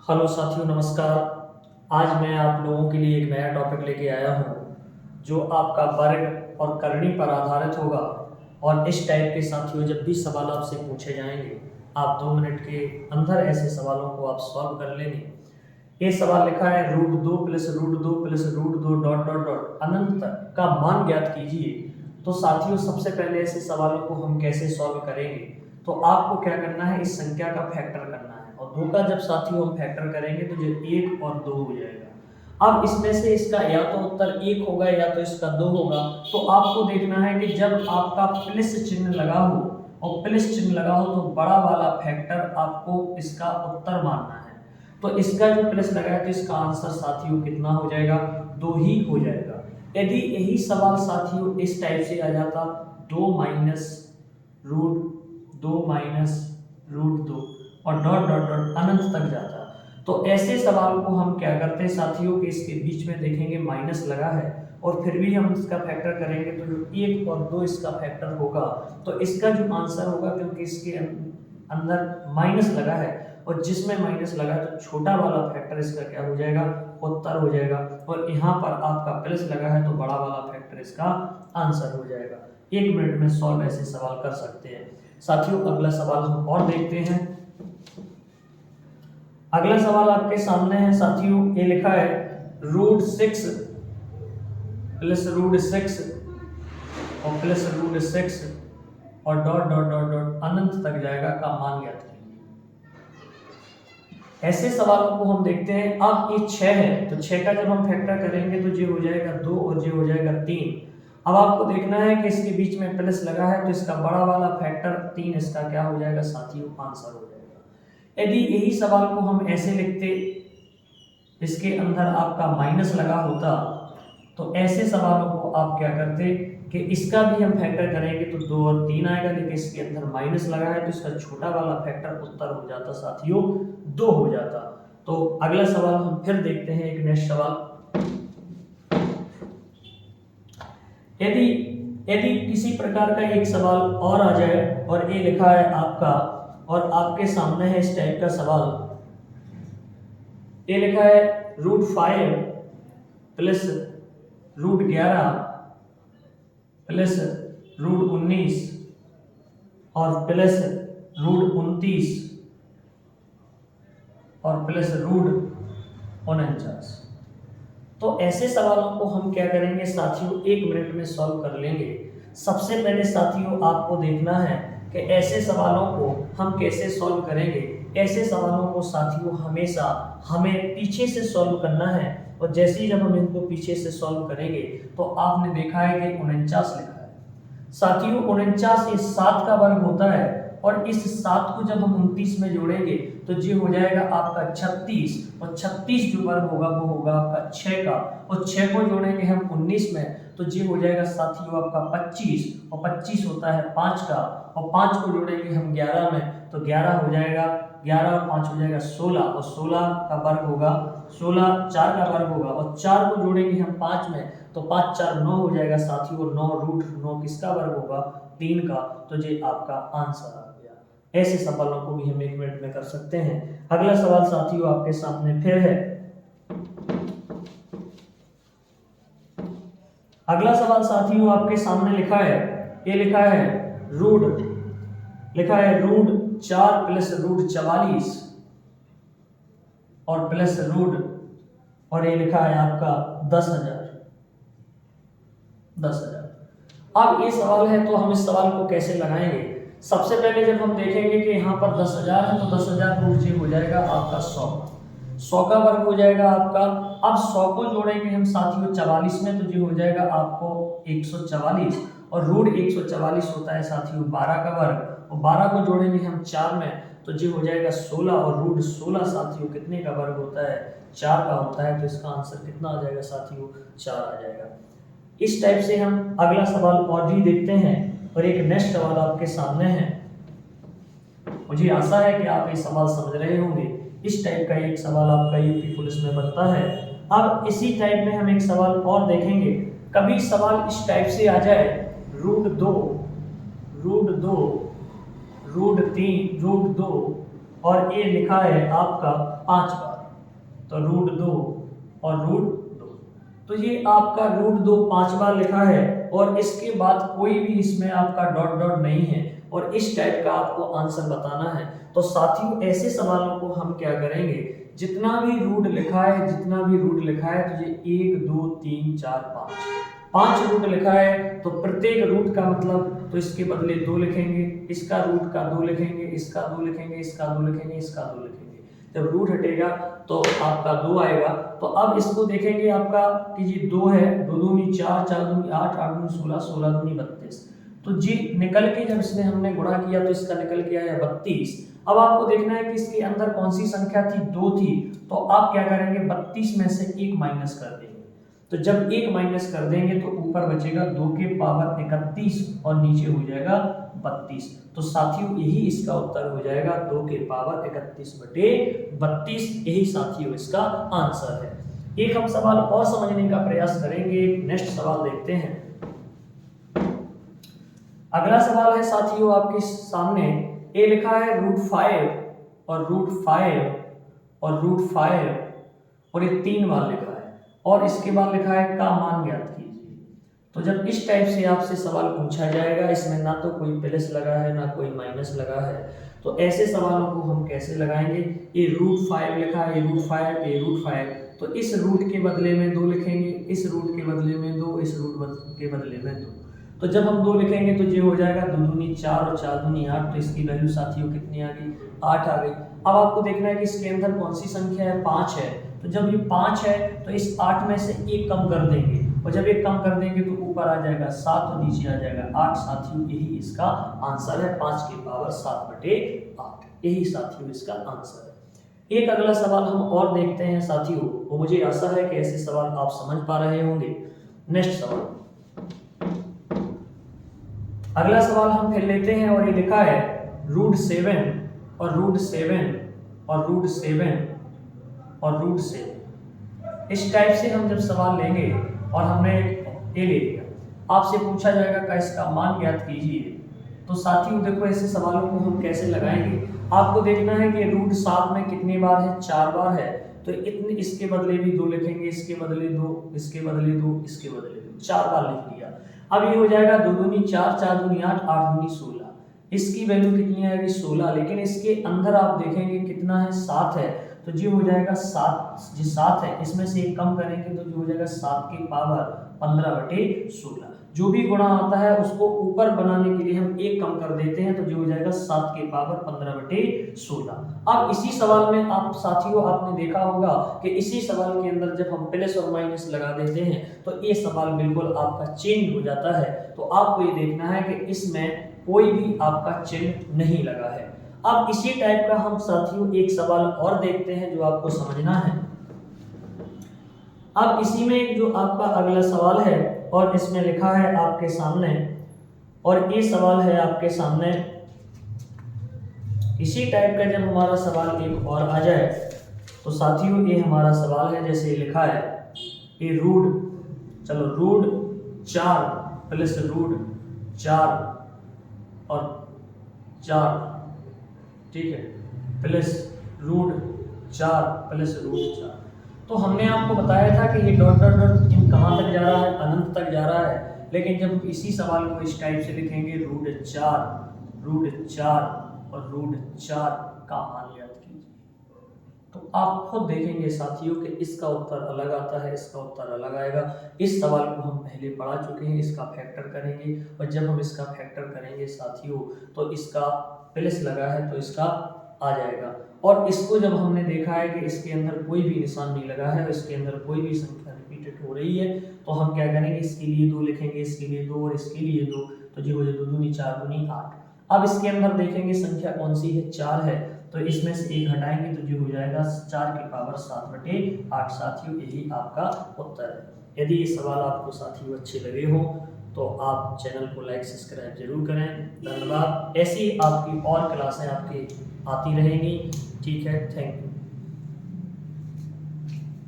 Hello साथियों, नमस्कार। आज मैं आप लोगों के लिए एक नया टॉपिक लेके आया हूँ जो आपका वर्ग और करनी पर आधारित होगा। और इस टाइप के साथियों जब भी सवाल आपसे पूछे जाएंगे, आप 2 मिनट के अंदर ऐसे सवालों को आप सॉल्व कर लेंगे। ये सवाल लिखा है √2 plus √2 plus √2 dot dot dot अनंत तक का मान ज्ञात कीजिए। तो साथियों सबसे पहले ऐसे सवालों को हम कैसे सॉल्व करेंगे, तो आपको क्या करना है, इस संख्या का फैक्टर करना है। और 2 का जब साथियों हम फैक्टर करेंगे तो जो 1 और 2 हो जाएगा। अब इसमें से इसका या तो उत्तर 1 होगा या तो इसका 2 होगा। तो आपको देखना है कि जब आपका प्लस चिन्ह लगा हो और प्लस चिन्ह लगा हो तो बड़ा वाला फैक्टर आपको इसका उत्तर मानना है। तो इसका जो प्लस लगा है तो इसका आंसर साथियों कितना हो जाएगा, 2 ही हो जाएगा। यदि यही सवाल साथियों इस टाइप से आ जाता, 2 माइनस √2 और डॉट डॉट डॉट अनंत तक जाता, तो ऐसे सवाल को हम क्या करते हैं साथियों कि इसके बीच में देखेंगे माइनस लगा है और फिर भी हम इसका फैक्टर करेंगे तो जो 1 और 2 इसका फैक्टर होगा तो इसका जो आंसर होगा, क्योंकि इसके अंदर माइनस लगा है और जिसमें माइनस लगा है तो छोटा वाला फैक्टर इसका क्या हो जाएगा, उत्तर हो जाएगा। और यहाँ पर आपका प्लस लगा है तो बड़ा वाला फैक्टर इसका आंसर हो जाएगा। 1 मिनट में सॉल्व ऐसे सवाल कर सकते हैं साथियों। अगला सवाल हम और देखते हैं। अगला सवाल आपके सामने है साथियों, ये लिखा है √6 प्लस √6 और प्लस √6 और डॉट डॉट डॉट डॉट अनंत तक जाएगा का मान ज्ञात कीजिए। ऐसे सवालों को हम देखते हैं। अब ये 6 है तो 6 का जब हम फैक्टर करेंगे तो ये हो जाएगा 2 और ये हो जाएगा 3। अब आपको देखना है कि इसके बीच में प्लस लगा है तो इसका बड़ा वाला फैक्टर 3 इसका क्या हो जाएगा साथियों, आंसर हो जाएगा। यदि यही सवाल को हम ऐसे लिखते, इसके अंदर आपका माइनस लगा होता, तो ऐसे सवालों को आप क्या करते कि इसका भी हम फैक्टर करेंगे तो 2 और 3 आएगा, लेकिन इसके अंदर माइनस लगा है तो इसका छोटा वाला फैक्टर उत्तर हो जाता साथियों, 2 हो जाता। तो अगला सवाल हम फिर देखते हैं, एक नेक्स्ट सवाल। यदि यदि किसी प्रकार का एक सवाल और आ जाए और ये लिखा है आपका और आपके सामने है इस टाइप का सवाल, ये लिखा है √5 प्लस √11 प्लस √19 और प्लस √29 और प्लस √49। तो ऐसे सवालों को हम क्या करेंगे साथियों, 1 मिनट में सॉल्व कर लेंगे। सबसे पहले साथियों आपको देखना है कि ऐसे सवालों को हम कैसे सॉल्व करेंगे। ऐसे सवालों को साथियों हमेशा हमें पीछे से सॉल्व करना है। और जैसे ही जब हम इनको पीछे से सॉल्व करेंगे तो आपने देखा है कि 49 लिखा है साथियों। 49 ये 7 का वर्ग होता है और इस 7 को जब हम 29 में जोड़ेंगे तो ये हो जाएगा आपका 36 और 36 जो वर्ग होगा वो होगा आपका 6 का, और 6 को जोड़ेंगे हम 19 में तो ये हो जाएगा साथियों आपका 25 और 25 होता है 5 का, और 5 को जोड़ेंगे हम 11 में तो 11 हो जाएगा, 11 और 5 हो जाएगा 16 और 16 का वर्ग होगा, 16 4 का वर्ग होगा और 4 को जोड़ेंगे हम 5 में तो 5 4 9 हो जाएगा साथियों। 9 √9 किसका वर्ग होगा, 3 का। तो ये आपका आंसर आ गया। ऐसे सवालों को भी हम 1 मिनट में कर सकते हैं। अगला सवाल साथियों आपके सामने फिर है। अगला सवाल साथियों आपके सामने लिखा है, ये लिखा है √4 प्लस √44 और प्लस और ये लिखा है आपका 10,000। अब ये सवाल है तो हम इस सवाल को कैसे लगाएंगे। सबसे पहले जब हम देखेंगे कि यहाँ पर 10,000 है तो 10,000 √जी हो जाएगा आपका 100 का वर्ग हो जाएगा आपका। अब 100 को जोड़ेंगे हम साथियों 44 में तो जी हो जाएगा आपको 144 और √144 होता है साथियों 12 का वर्ग, और 12 को जोड़ेंगे हम 4 में तो जी हो जाएगा 16 और √16 साथियों कितने का वर्ग होता है, 4 का होता है। तो इसका आंसर कितना आ जाएगा साथियों, 4 आ जाएगा। इस टाइप से हम अगला सवाल और भी देखते हैं और एक नेक्स्ट सवाल आपके सामने है। मुझे आशा है कि आप ये सवाल समझ रहे होंगे। इस टाइप का एक सवाल आपका यूपी पुलिस में बनता है। अब इसी टाइप में हम एक सवाल और देखेंगे। कभी सवाल इस टाइप से आ जाए √2 √3 √2 और ये लिखा है आपका 5 बार। तो √2 और √2। तो ये आपका √2 5 बार लिखा है और इसके बाद कोई भी इसमें आपका डॉट डॉट नहीं है और इस टाइप का आपको आंसर बताना है। तो साथियों ऐसे सवालों को हम क्या करेंगे, जितना भी रूट लिखा है तो ये 1 2 3 4 5 रूट लिखा है तो प्रत्येक रूट का मतलब तो इसके बदले 2 लिखेंगे, इसका रूट का 2 लिखेंगे, इसका 2 लिखेंगे, इसका 2 लिखेंगे, इसका 2 लिखेंगे। जब रूट हटेगा तो आपका 2 आएगा। तो अब इसको देखेंगे आपका कि जी 2 है, 2 दूनी 4, 4 दूनी 8, 8 दूनी 16, 16 दूनी 32। तो जी निकल के जब इसने हमने गुणा किया तो इसका निकल के आया 32। अब आपको देखना है कि इसके अंदर कौन सी संख्या थी, 2 थी। तो आप क्या करेंगे, 32 में से 1 माइनस कर देंगे। तो जब 1 माइनस कर देंगे तो ऊपर बचेगा 2 के पावर 31 और नीचे हो जाएगा 32। तो साथियों यही इसका उत्तर हो जाएगा 2 के पावर 31/32। यही साथियों इसका आंसर है। एक हम सवाल और समझने का प्रयास करेंगे, नेक्स्ट सवाल देखते हैं। अगला सवाल है साथियों आपके सामने, ए लिखा है √5 और √5 और √5 और ये 3 बार लिखा है और इसके बाद लिखा है का मान ज्ञात कीजिए। तो जब इस टाइप से आपसे सवाल पूछा जाएगा, इसमें ना तो कोई प्लस लगा है ना कोई माइनस लगा है, तो ऐसे सवालों को हम कैसे लगाएंगे। ये √5 लिखा है, ये √5, ये √5, तो इस रूट के बदले में 2 लिखेंगे, इस रूट के बदले में 2, इस रूट के बदले में 2। तो जब हम 2 लिखेंगे तो ये हो जाएगा 2 दूनी 4 और 4 दूनी 8। तो इसकी वैल्यू साथियों कितनी आ गई, 8 आ गई। अब आपको देखना है कि इसके अंदर कौन सी संख्या है, 5 है। तो जब ये 5 है तो इस 8 में से 1 कम कर देंगे और जब 1 कम कर देंगे तो ऊपर आ जाएगा 7 और नीचे आ जाएगा 8। साथियों यही इसका आंसर है, 5 की पावर 7/8। यही साथियों इसका आंसर है। एक अगला सवाल हम और देखते हैं साथियों, वो मुझे आशा है कि ऐसे सवाल आप समझ पा रहे होंगे। नेक्स्ट सवाल, अगला सवाल हम फिर लेते हैं और ये लिखा है √7 और √7 और √7 और √7। इस टाइप से हम जब सवाल लेंगे और हमने ए ले लिया, आपसे पूछा जाएगा का इसका मान ज्ञात कीजिए। तो साथियों देखो ऐसे सवालों को हम कैसे लगाएंगे। आपको देखना है कि √7 में कितनी बार है, 4 बार है। तो इतने इसके बदले भी 2 लिखेंगे, इसके बदले 2, इसके बदले 2, इसके बदले 2, 4 बार लिख लिया। अब ये हो जाएगा 2 दूनी 4, 4 दूनी 8, 8 दूनी 16। इसकी वैल्यू कितनी आएगी, 16। लेकिन इसके अंदर आप देखेंगे कितना है, 7 है। तो जी हो जाएगा 7, जी 7 है, इसमें से 1 कम करेंगे तो जो हो जाएगा 7 की पावर 15/16। जो भी गुणा आता है उसको ऊपर बनाने के लिए हम 1 कम कर देते हैं तो जो हो जाएगा 7 की पावर 15/16। अब इसी सवाल में आप साथियों आपने देखा होगा कि इसी सवाल के अंदर जब हम प्लस और माइनस लगा देते हैं तो ये सवाल बिल्कुल आपका चेंज हो जाता है। तो आपको ये देखना है कि इसमें कोई भी आपका चिन्ह नहीं लगा है। अब इसी टाइप का हम साथियों एक सवाल और देखते हैं जो आपको समझना है। अब इसी में जो आपका अगला सवाल है और इसमें लिखा है आपके सामने, और ये सवाल है आपके सामने इसी टाइप का जब हमारा सवाल एक और आ जाए तो साथियों ये हमारा सवाल है जैसे लिखा है ये √4 प्लस √4 और 4, ठीक है, प्लस √4 प्लस √4। तो हमने आपको बताया था कि ये डॉट डॉट डॉट इन कहाँ तक जा रहा है, अनंत तक जा रहा है। लेकिन जब इसी सवाल को इस टाइप से लिखेंगे √4 और √4 का मान ज्ञात कीजिए, तो आप खुद देखेंगे साथियों कि इसका उत्तर अलग आता है, इसका उत्तर अलग आएगा। इस सवाल को हम पहले पढ़ा चुके हैं, इसका फैक्टर करेंगे और जब हम इसका फैक्टर करेंगे साथियों तो इसका प्लस लगा है तो इसका आ जाएगा। और इसको जब हमने देखा है कि इसके अंदर कोई भी निशान नहीं लगा है, इसके अंदर कोई भी संख्या रिपीटेड हो रही है, तो हम क्या करेंगे, इसके लिए 2 लिखेंगे, इसके लिए 2 और इसके लिए 2। तो जी हो जाए 2 दूनी 4 दूनी 8। अब इसके अंदर देखेंगे संख्या कौन सी है, 4 है। तो इसमें से 1 हटाएंगे तो जो हो जाएगा 4 की पावर 7/8। साथियों यही आपका उत्तर है। यदि ये सवाल आपको साथियों अच्छे लगे हो तो आप चैनल को लाइक सब्सक्राइब जरूर करें। धन्यवाद। ऐसी आपकी और क्लासें आपकी आती रहेंगी। ठीक है, थैंक यू।